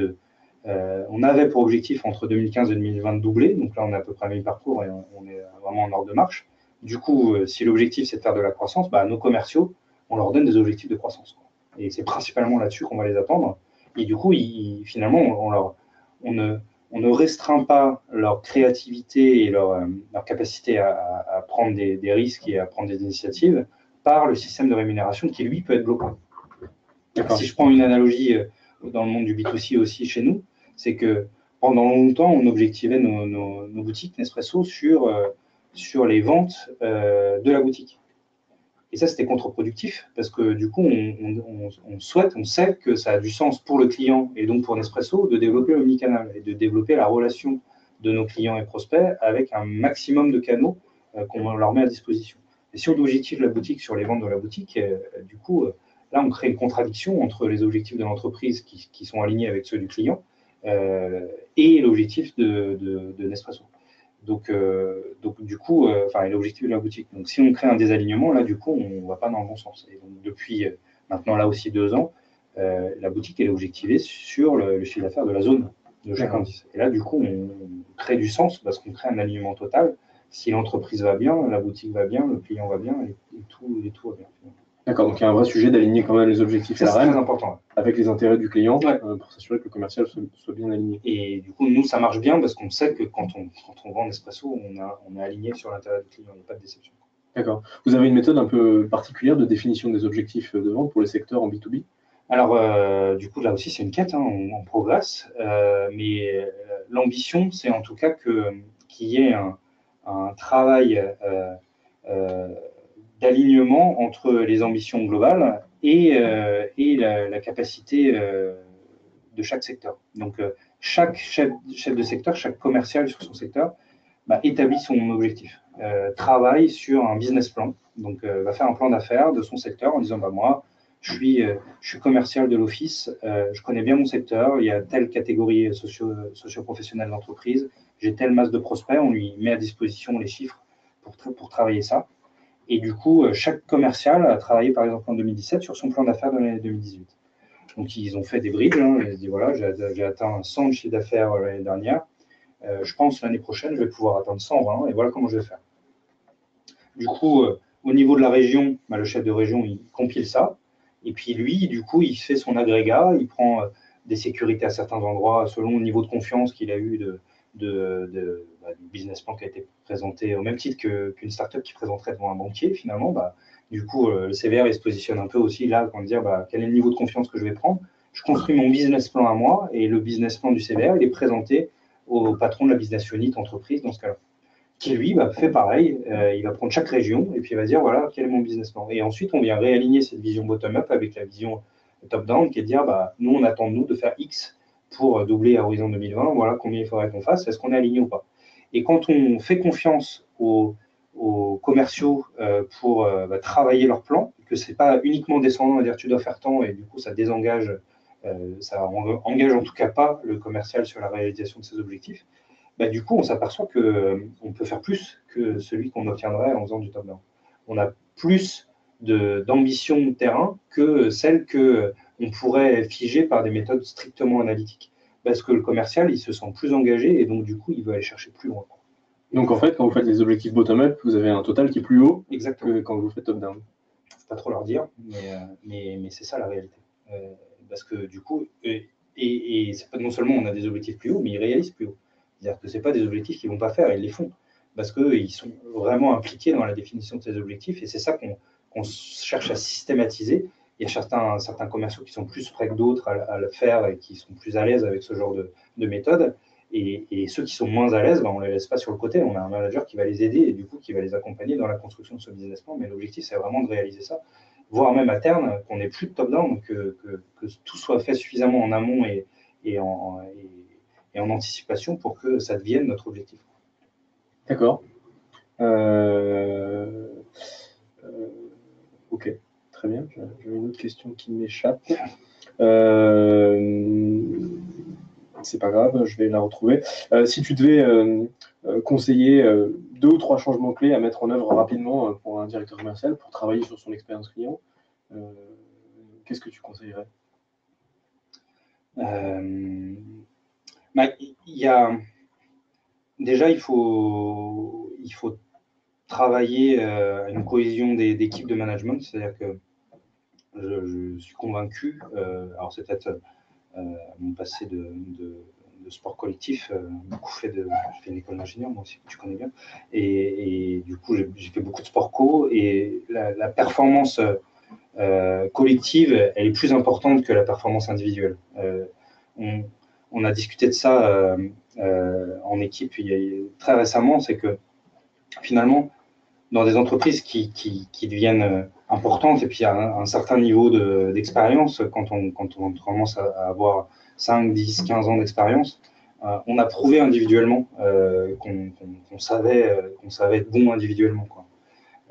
on avait pour objectif entre 2015 et 2020 de doubler. Donc là, on est à peu près à mi-parcours et on est vraiment en ordre de marche. Du coup, si l'objectif, c'est de faire de la croissance, nos commerciaux, on leur donne des objectifs de croissance, quoi. Et c'est principalement là-dessus qu'on va les attendre. Et du coup, finalement, on ne restreint pas leur créativité et leur capacité à prendre des risques et à prendre des initiatives par le système de rémunération qui, lui, peut être bloquant. Si je prends une analogie dans le monde du B2C aussi chez nous, c'est que pendant longtemps, on objectivait nos boutiques Nespresso sur les ventes de la boutique. Et ça, c'était contre-productif parce que du coup, on sait que ça a du sens pour le client et donc pour Nespresso de développer l'omnicanal et de développer la relation de nos clients et prospects avec un maximum de canaux qu'on leur met à disposition. Et si on objective la boutique sur les ventes de la boutique, du coup, là, on crée une contradiction entre les objectifs de l'entreprise qui sont alignés avec ceux du client et l'objectif de Nespresso. Donc, du coup, et l'objectif de la boutique. Donc, si on crée un désalignement, là, du coup, on ne va pas dans le bon sens. Et donc, depuis maintenant, là aussi, 2 ans, la boutique, elle est objectivée sur le chiffre d'affaires de la zone de chaque indice. Et là, du coup, on crée du sens parce qu'on crée un alignement total. Si l'entreprise va bien, la boutique va bien, le client va bien et tout va bien. D'accord, donc il y a un vrai sujet d'aligner quand même les objectifs très important, avec les intérêts du client pour s'assurer que le commercial soit bien aligné. Et du coup, nous, ça marche bien parce qu'on sait que quand on vend Nespresso, on est aligné sur l'intérêt du client, il n'y a pas de déception. D'accord. Vous avez une méthode un peu particulière de définition des objectifs de vente pour les secteurs en B2B? Alors, du coup, là aussi, c'est une quête, hein, on progresse, mais l'ambition, c'est en tout cas qu'il y ait un travail d'alignement entre les ambitions globales et la capacité de chaque secteur. Donc, chaque chef de secteur, chaque commercial sur son secteur établit son objectif, travaille sur un business plan, donc va faire un plan d'affaires de son secteur en disant moi, je suis commercial de l'office, je connais bien mon secteur, il y a telle catégorie socio-professionnelle d'entreprise, j'ai telle masse de prospects, on lui met à disposition les chiffres pour travailler ça. Et du coup, chaque commercial a travaillé, par exemple, en 2017 sur son plan d'affaires de l'année 2018. Donc, ils ont fait des bridges. Hein, ils se disent, voilà, j'ai atteint 100 de chiffre d'affaires l'année dernière. Je pense l'année prochaine, je vais pouvoir atteindre 120 et voilà comment je vais faire. Du coup, au niveau de la région, le chef de région, il compile ça. Et puis lui, du coup, il fait son agrégat, il prend des sécurités à certains endroits selon le niveau de confiance qu'il a eu du business plan qui a été présenté au même titre qu'une startup qui présenterait devant un banquier, finalement. Du coup, le CVR, il se positionne un peu aussi là pour dire quel est le niveau de confiance que je vais prendre. Je construis mon business plan à moi et le business plan du CVR, il est présenté au patron de la business unit entreprise dans ce cas-là, qui lui fait pareil, il va prendre chaque région et puis il va dire voilà quel est mon business plan. Et ensuite on vient réaligner cette vision bottom-up avec la vision top-down qui est de dire nous on attend de nous de faire X pour doubler à horizon 2020, voilà combien il faudrait qu'on fasse, est-ce qu'on est aligné ou pas. Et quand on fait confiance aux commerciaux pour travailler leur plan, que c'est pas uniquement descendant à dire tu dois faire tant et du coup ça désengage, ça engage en tout cas pas le commercial sur la réalisation de ses objectifs, du coup on s'aperçoit qu'on peut faire plus que celui qu'on obtiendrait en faisant du top-down. On a plus d'ambition de terrain que celle qu'on pourrait figer par des méthodes strictement analytiques. Parce que le commercial, il se sent plus engagé et donc du coup, il veut aller chercher plus loin. Donc en fait, quand vous faites les objectifs bottom-up, vous avez un total qui est plus haut que quand vous faites top-down. Il ne faut pas trop leur dire, mais c'est ça la réalité. Parce que du coup, et c'est pas non seulement on a des objectifs plus hauts, mais ils réalisent plus haut. C'est-à-dire que ce n'est pas des objectifs qu'ils ne vont pas faire, ils les font. Parce qu'ils sont vraiment impliqués dans la définition de ces objectifs et c'est ça qu'on cherche à systématiser. Il y a certains commerciaux qui sont plus prêts que d'autres à le faire et qui sont plus à l'aise avec ce genre de méthode. Et ceux qui sont moins à l'aise, on ne les laisse pas sur le côté. On a un manager qui va les aider et du coup qui va les accompagner dans la construction de ce business plan. Mais l'objectif, c'est vraiment de réaliser ça, voire même à terme qu'on n'ait plus de top-down, que tout soit fait suffisamment en amont et en anticipation pour que ça devienne notre objectif. D'accord. Ok, très bien. J'ai une autre question qui m'échappe. C'est pas grave, je vais la retrouver. Si tu devais conseiller 2 ou 3 changements clés à mettre en œuvre rapidement pour pour un directeur commercial pour travailler sur son expérience client, qu'est-ce que tu conseillerais? Déjà, il faut travailler à une cohésion d'équipes de management, c'est-à-dire que je suis convaincu, alors c'est peut-être mon passé de sport collectif, j'ai fait une école d'ingénieur, moi aussi, que tu connais bien, et du coup, j'ai fait beaucoup de sport co, et la performance collective, elle est plus importante que la performance individuelle. On a discuté de ça en équipe très récemment, c'est que finalement, dans des entreprises qui deviennent importantes et puis à un certain niveau d'expérience, quand on commence à avoir 5, 10, 15 ans d'expérience, on a prouvé individuellement qu'on savait être bon individuellement, quoi.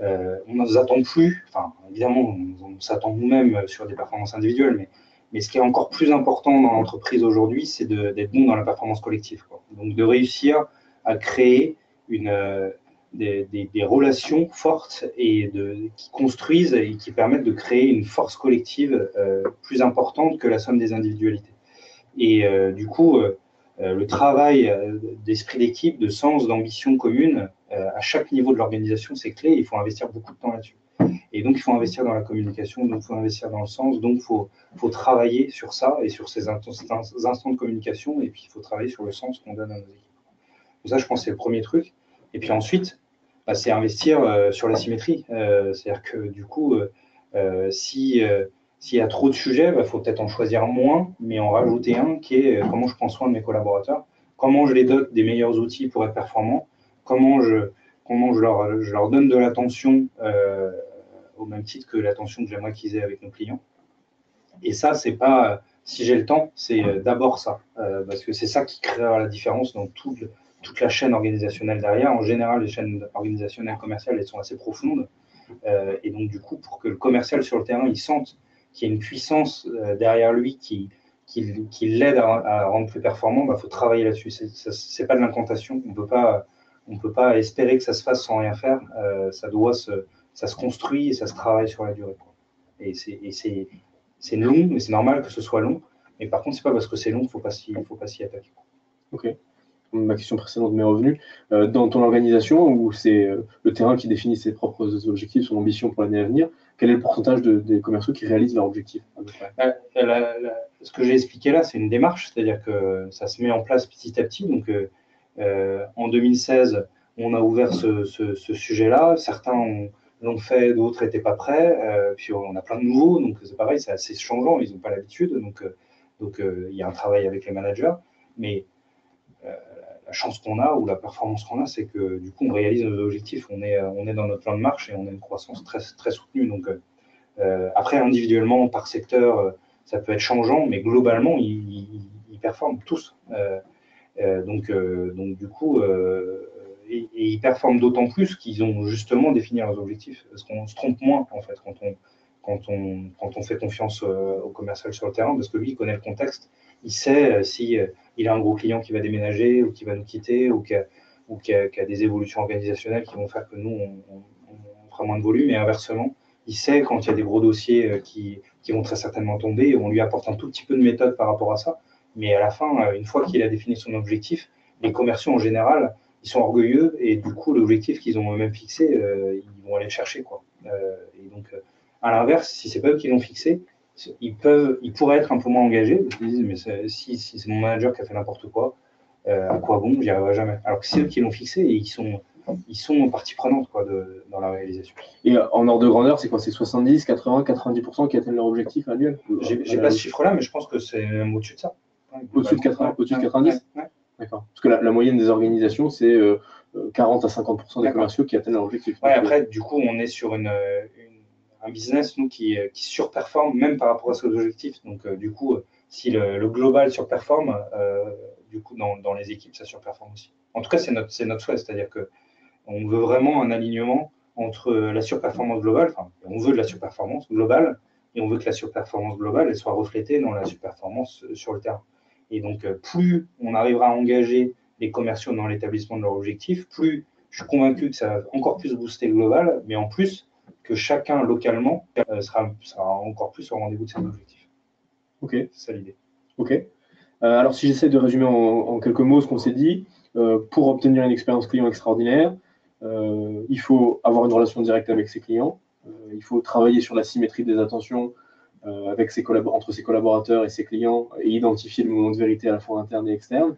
On ne nous attend plus, enfin évidemment on s'attend nous-mêmes sur des performances individuelles, mais ce qui est encore plus important dans l'entreprise aujourd'hui, c'est d'être bon dans la performance collective, quoi. Donc de réussir à créer des relations fortes et qui construisent et qui permettent de créer une force collective plus importante que la somme des individualités. Et du coup, le travail d'esprit d'équipe, de sens, d'ambition commune, à chaque niveau de l'organisation, c'est clé. Il faut investir beaucoup de temps là-dessus. Et donc, il faut investir dans la communication, donc il faut investir dans le sens, donc il faut travailler sur ça et sur ces instants de communication, et puis il faut travailler sur le sens qu'on donne à nos équipes. Donc ça, je pense que c'est le premier truc. Et puis ensuite, c'est investir sur la symétrie. C'est-à-dire que du coup, s'il y a trop de sujets, il faut peut-être en choisir moins, mais en rajouter un qui est comment je prends soin de mes collaborateurs, comment je les dote des meilleurs outils pour être performants, comment je leur donne de l'attention au même titre que l'attention que j'aimerais qu'ils aient avec nos clients. Et ça, c'est pas si j'ai le temps, c'est d'abord ça, parce que c'est ça qui créera la différence dans toute la chaîne organisationnelle derrière. En général, les chaînes organisationnelles commerciales, elles sont assez profondes. Et donc, du coup, pour que le commercial sur le terrain, il sente qu'il y a une puissance derrière lui qui l'aide à rendre plus performant, il faut travailler là-dessus. C'est pas de l'incantation. On peut pas espérer que ça se fasse sans rien faire. Ça se construit et ça se travaille sur la durée, quoi. Et c'est long, mais c'est normal que ce soit long. Mais par contre, c'est pas parce que c'est long qu'il faut pas s'y attaquer. Ok. Ma question précédente m'est revenue. Dans ton organisation, où c'est le terrain qui définit ses propres objectifs, son ambition pour l'année à venir, quel est le pourcentage des commerciaux qui réalisent leur objectif à peu près? Ce que j'ai expliqué là, c'est une démarche, c'est-à-dire que ça se met en place petit à petit. Donc, en 2016, on a ouvert ce sujet-là. Certains l'ont fait, d'autres n'étaient pas prêts. Puis on a plein de nouveaux, donc c'est pareil, c'est assez changeant, ils n'ont pas l'habitude. Donc, il y a un travail avec les managers. Mais la chance qu'on a ou la performance qu'on a, c'est que du coup, on réalise nos objectifs. On est dans notre plan de marche et on a une croissance très, très soutenue. Donc, après, individuellement, par secteur, ça peut être changeant, mais globalement, ils performent tous. Donc, du coup, et ils performent d'autant plus qu'ils ont justement défini leurs objectifs. Parce qu'on se trompe moins, en fait, quand on fait confiance au commercial sur le terrain, parce que lui, il connaît le contexte. Il sait si il a un gros client qui va déménager ou qui va nous quitter ou qui a des évolutions organisationnelles qui vont faire que nous, on fera moins de volume. Et inversement, il sait quand il y a des gros dossiers qui vont très certainement tomber, on lui apporte un tout petit peu de méthode par rapport à ça. Mais à la fin, une fois qu'il a défini son objectif, les commerciaux en général, ils sont orgueilleux et du coup, l'objectif qu'ils ont eux-mêmes fixé, ils vont aller le chercher, quoi. Et donc, à l'inverse, si c'est pas eux qui l'ont fixé, ils pourraient être un peu moins engagés. Ils se disent, mais si c'est mon manager qui a fait n'importe quoi, à quoi bon, j'y arriverai jamais. Alors que c'est eux qui l'ont fixé et ils sont partie prenante, quoi, dans la réalisation. Et en ordre de grandeur, c'est quoi? C'est 70, 80, 90% qui atteignent leur objectif annuel? J'ai pas ce chiffre-là, mais je pense que c'est même au-dessus de ça. Au-dessus de 80, au-dessus de 90? Ouais. D'accord. Parce que la moyenne des organisations, c'est 40 à 50% des commerciaux qui atteignent leur objectif. Ouais, après, du coup, on est sur un business, nous, qui surperforme même par rapport à ses objectifs. Donc, du coup, si le global surperforme, du coup, dans les équipes, ça surperforme aussi. En tout cas, c'est notre souhait, c'est-à-dire qu'on veut vraiment un alignement entre la surperformance globale, enfin, on veut de la surperformance globale, et on veut que la surperformance globale elle soit reflétée dans la surperformance sur le terrain. Et donc, plus on arrivera à engager les commerciaux dans l'établissement de leurs objectifs, plus je suis convaincu que ça va encore plus booster le global, mais en plus que chacun localement sera encore plus au rendez-vous de ses objectifs. Ok. C'est ça l'idée. Ok. Alors, si j'essaie de résumer en quelques mots ce qu'on s'est dit, pour obtenir une expérience client extraordinaire, il faut avoir une relation directe avec ses clients, il faut travailler sur la symétrie des attentions entre ses collaborateurs et ses clients et identifier le moment de vérité à la fois interne et externe.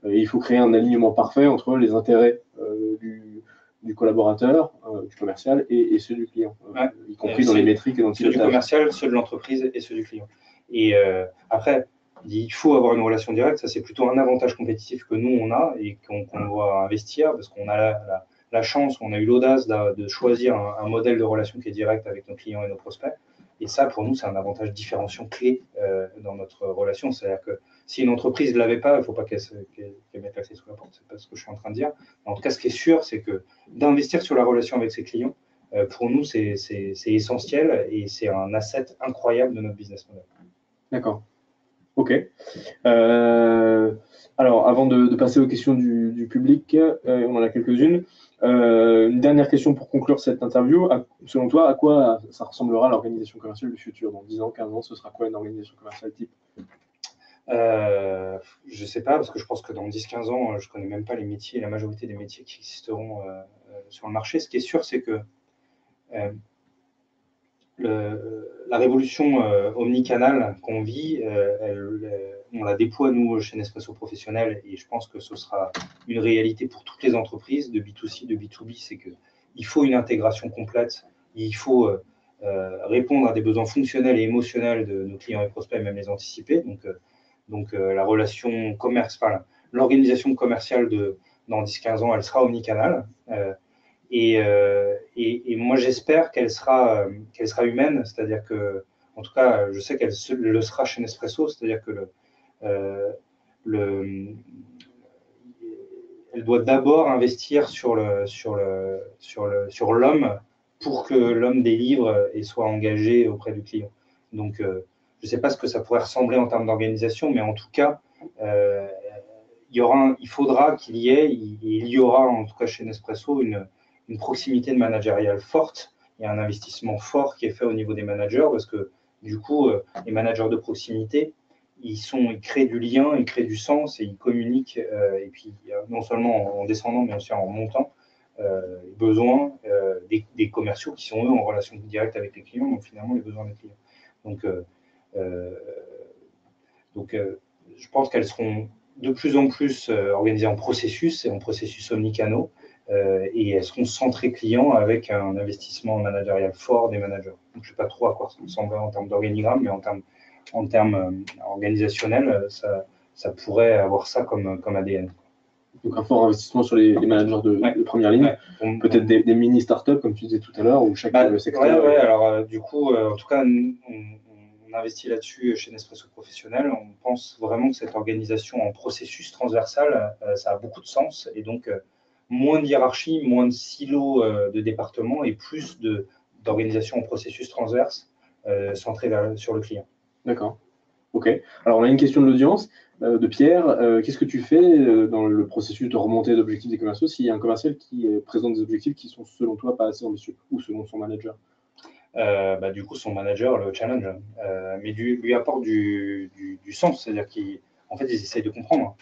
Et il faut créer un alignement parfait entre les intérêts du collaborateur, du commercial et ceux du client, y compris dans les métriques et dans le pilotage. Ceux du commercial, ceux de l'entreprise et ceux du client. Et après, il faut avoir une relation directe. Ça, c'est plutôt un avantage compétitif que nous, on a et qu'on doit investir parce qu'on a la chance, on a eu l'audace de choisir un modèle de relation qui est direct avec nos clients et nos prospects. Et ça, pour nous, c'est un avantage différenciant clé dans notre relation. C'est-à-dire que si une entreprise ne l'avait pas, il ne faut pas qu'elle mette la clé sous la porte. Ce n'est pas ce que je suis en train de dire. En tout cas, ce qui est sûr, c'est que d'investir sur la relation avec ses clients, pour nous, c'est essentiel et c'est un asset incroyable de notre business model. D'accord. OK. Alors, avant de passer aux questions du public, on en a quelques-unes. Une dernière question pour conclure cette interview. Selon toi, à quoi ça ressemblera l'organisation commerciale du futur? Dans 10 ans, 15 ans, ce sera quoi une organisation commerciale type? Je ne sais pas, parce que je pense que dans 10-15 ans, je ne connais même pas les métiers, la majorité des métiers qui existeront sur le marché. Ce qui est sûr, c'est que la révolution omnicanal qu'on vit, on la déploie, nous, chez Nespresso Professionnel, et je pense que ce sera une réalité pour toutes les entreprises, de B2C, de B2B, c'est qu'il faut une intégration complète, il faut répondre à des besoins fonctionnels et émotionnels de nos clients et prospects, même les anticiper. Donc la relation commerce, enfin, l'organisation commerciale dans 10-15 ans, elle sera omnicanal. Et moi, j'espère qu'elle sera humaine, c'est-à-dire que, en tout cas, je sais qu'elle le sera chez Nespresso, c'est-à-dire que elle doit d'abord investir sur l'homme pour que l'homme délivre et soit engagé auprès du client. Donc, je ne sais pas ce que ça pourrait ressembler en termes d'organisation, mais en tout cas, il faudra qu'il y ait, il y aura en tout cas chez Nespresso une proximité de managériale forte et un investissement fort qui est fait au niveau des managers parce que du coup, les managers de proximité, ils créent du lien, ils créent du sens et ils communiquent et puis non seulement en descendant mais aussi en montant les besoins des commerciaux qui sont eux en relation directe avec les clients, donc finalement les besoins des clients. Donc je pense qu'elles seront de plus en plus organisées en processus et en processus omnicanaux et elles seront centrées clients avec un investissement managérial fort des managers. Donc, je ne sais pas trop à quoi ça ressemblerait en termes d'organigramme, mais en termes organisationnels, ça pourrait avoir ça comme ADN. Donc un fort investissement sur les managers de première ligne, peut-être des mini startups comme tu disais tout à l'heure, où chaque secteur. Oui, alors du coup, en tout cas, on investit là-dessus chez Nespresso Professionnel. On pense vraiment que cette organisation en processus transversal, ça a beaucoup de sens et donc moins de hiérarchie, moins de silos de départements et plus d'organisation en processus transverse centré sur le client. D'accord. OK. Alors, on a une question de l'audience, de Pierre. Qu'est-ce que tu fais dans le processus de remontée d'objectifs des commerciaux s'il y a un commercial qui présente des objectifs qui sont, selon toi, pas assez ambitieux ou selon son manager? Du coup, son manager le challenge, mais lui apporte du sens, c'est-à-dire qu'en fait, ils essayent de comprendre.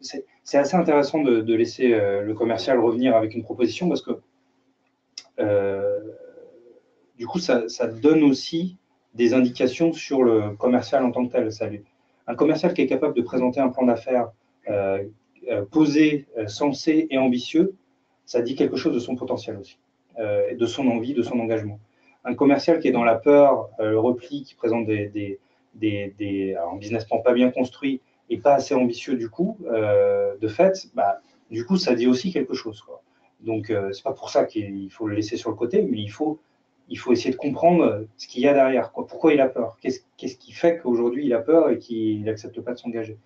C'est assez intéressant de laisser le commercial revenir avec une proposition parce que du coup, ça donne aussi des indications sur le commercial en tant que tel. Un commercial qui est capable de présenter un plan d'affaires posé, sensé et ambitieux, ça dit quelque chose de son potentiel aussi, de son envie, de son engagement. Un commercial qui est dans la peur, le repli, qui présente un business plan pas bien construit et pas assez ambitieux du coup, de fait, du coup, ça dit aussi quelque chose, quoi. Donc, c'est pas pour ça qu'il faut le laisser sur le côté, mais il faut essayer de comprendre ce qu'il y a derrière, quoi. Pourquoi il a peur, qu'est-ce qui fait qu'aujourd'hui il a peur et qu'il n'accepte pas de s'engager.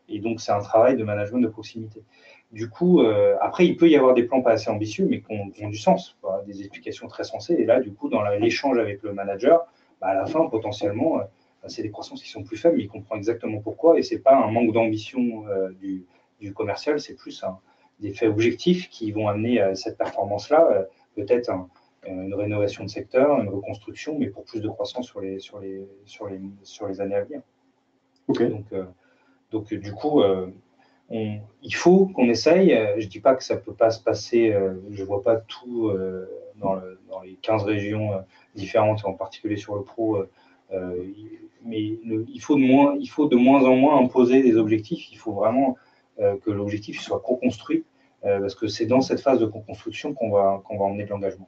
Et donc, c'est un travail de management de proximité. Du coup, après, il peut y avoir des plans pas assez ambitieux, mais qui ont du sens, quoi, des explications très sensées. Et là, du coup, dans l'échange avec le manager, à la fin, potentiellement, c'est des croissances qui sont plus faibles, mais il comprend exactement pourquoi. Et ce n'est pas un manque d'ambition du commercial, c'est plus des faits objectifs qui vont amener à cette performance-là, peut-être une rénovation de secteur, une reconstruction, mais pour plus de croissance sur les années à venir. Okay. Donc du coup, il faut qu'on essaye. Je ne dis pas que ça ne peut pas se passer, je ne vois pas tout dans les 15 régions différentes, en particulier sur le pro, mais il faut de moins en moins imposer des objectifs. Il faut vraiment que l'objectif soit co-construit, parce que c'est dans cette phase de co-construction qu'on va emmener de l'engagement.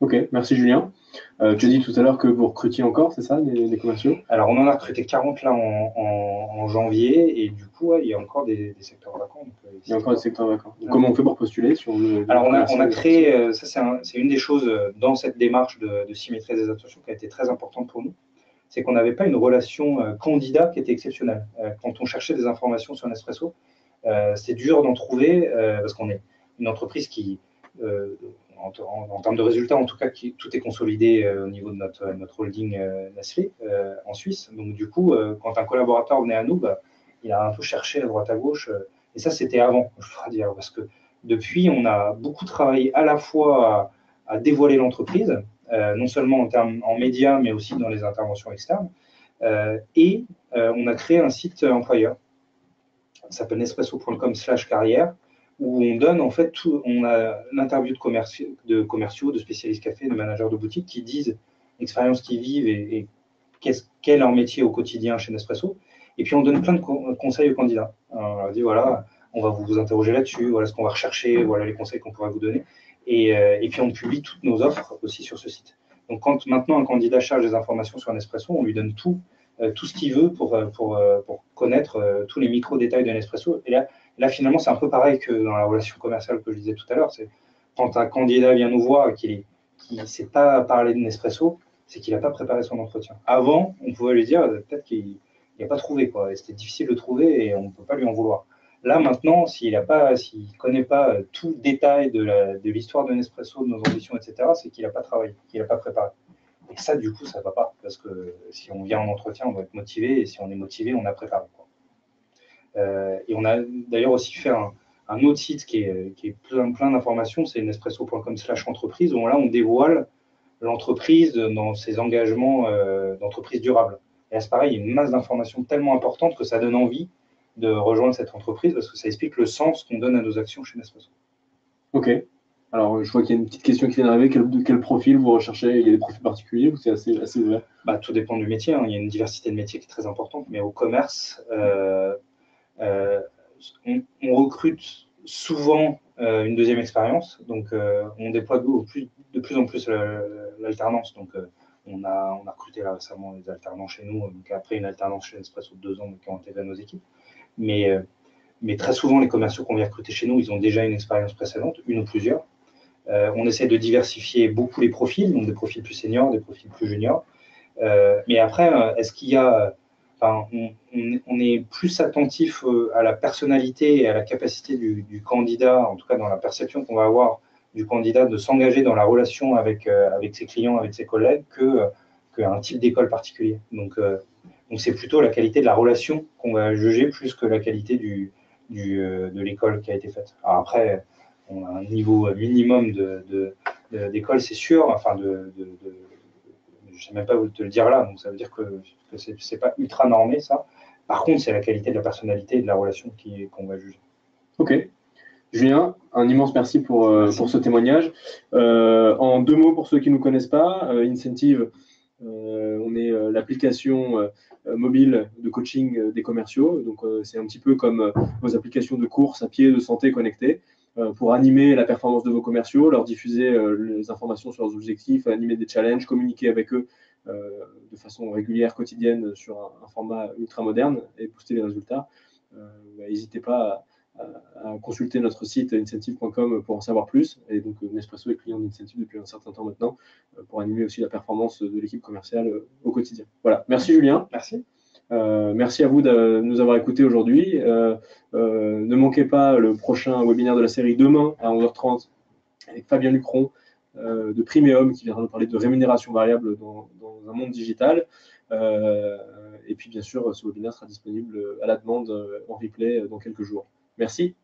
Ok, merci Julien. Tu as dit tout à l'heure que vous recrutiez encore, c'est ça, des commerciaux? Alors, on en a recruté 40 là en janvier, et du coup, il y a encore des secteurs vacants. Il y a encore des secteurs vacants. Donc, comment on fait pour postuler si on veut? Alors, on a créé, ça c'est une des choses dans cette démarche de symétrie des attentions qui a été très importante pour nous, c'est qu'on n'avait pas une relation candidat qui était exceptionnelle. Quand on cherchait des informations sur Nespresso, c'est dur d'en trouver, parce qu'on est une entreprise qui, en termes de résultats, en tout cas, tout est consolidé au niveau de notre holding Nestlé en Suisse. Donc, du coup, quand un collaborateur venait à nous, il a un peu cherché à droite à gauche. Et ça, c'était avant, je dois dire, parce que depuis, on a beaucoup travaillé à la fois à dévoiler l'entreprise, non seulement en médias, mais aussi dans les interventions externes. Et on a créé un site employeur. Ça s'appelle nespresso.com/carrière, où on donne en fait on a l'interview de commerciaux, de spécialistes café, de managers de boutique qui disent l'expérience qu'ils vivent et quel est leur métier au quotidien chez Nespresso. Et puis on donne plein de conseils aux candidats. On dit voilà, on va vous interroger là-dessus, voilà ce qu'on va rechercher, voilà les conseils qu'on pourrait vous donner. Et puis on publie toutes nos offres aussi sur ce site. Donc quand maintenant un candidat cherche des informations sur Nespresso, on lui donne tout ce qu'il veut pour connaître tous les micro-détails de Nespresso. Et là finalement, c'est un peu pareil que dans la relation commerciale que je disais tout à l'heure. C'est quand un candidat vient nous voir et qu'il ne sait pas parler de Nespresso, c'est qu'il n'a pas préparé son entretien. Avant, on pouvait lui dire peut-être qu'il n'a pas trouvé, quoi. C'était difficile de trouver et on ne peut pas lui en vouloir. Là, maintenant, s'il ne connaît pas tout le détail de l'histoire de Nespresso, de nos ambitions, etc., c'est qu'il n'a pas travaillé, qu'il n'a pas préparé. Et ça, du coup, ça ne va pas, parce que si on vient en entretien, on doit être motivé, et si on est motivé, on a préparé, quoi. Et on a d'ailleurs aussi fait un autre site qui est plein d'informations, c'est nespresso.com/entreprise, où là, on dévoile l'entreprise dans ses engagements d'entreprise durable. Et là, c'est pareil, il y a une masse d'informations tellement importante que ça donne envie de rejoindre cette entreprise, parce que ça explique le sens qu'on donne à nos actions chez Nespresso. Ok. Alors, je vois qu'il y a une petite question qui vient d'arriver. Quel profil vous recherchez? Il y a des profils particuliers ou c'est assez ouvert? Tout dépend du métier. Hein. Il y a une diversité de métiers qui est très importante, mais au commerce, on recrute souvent une deuxième expérience. Donc, on déploie de plus en plus l'alternance. Donc, on a recruté là récemment des alternants chez nous. Donc, après une alternance chez Nespresso de 2 ans, qui ont intégré nos équipes. Mais très souvent, les commerciaux qu'on vient recruter chez nous, ils ont déjà une expérience précédente, une ou plusieurs. On essaie de diversifier beaucoup les profils, donc des profils plus seniors, des profils plus juniors. Mais après, est-ce qu'il y a... on est plus attentif à la personnalité et à la capacité du candidat, en tout cas dans la perception qu'on va avoir du candidat de s'engager dans la relation avec ses clients, avec ses collègues, qu'un type d'école particulier. Donc c'est plutôt la qualité de la relation qu'on va juger plus que la qualité de l'école qui a été faite. Alors après, on a un niveau minimum d'école, c'est sûr, enfin je ne sais même pas vous te le dire là, donc ça veut dire que ce n'est pas ultra normé, ça. Par contre, c'est la qualité de la personnalité et de la relation qu'on va juger. Ok. Julien, un immense merci pour ce témoignage. En 2 mots, pour ceux qui ne nous connaissent pas, Incentive, on est l'application mobile de coaching des commerciaux. Donc, c'est un petit peu comme vos applications de course à pied, de santé connectées, pour animer la performance de vos commerciaux, leur diffuser les informations sur leurs objectifs, animer des challenges, communiquer avec eux de façon régulière, quotidienne, sur un format ultra moderne et booster les résultats. N'hésitez pas à consulter notre site incentive.com pour en savoir plus. Et donc, Nespresso est client d'Incentive depuis un certain temps maintenant pour animer aussi la performance de l'équipe commerciale au quotidien. Voilà. Merci Julien. Merci. Merci à vous de nous avoir écoutés aujourd'hui. Ne manquez pas le prochain webinaire de la série demain à 11h30 avec Fabien Lucron de Primeum qui viendra nous parler de rémunération variable dans un monde digital. Et puis bien sûr, ce webinaire sera disponible à la demande en replay dans quelques jours. Merci.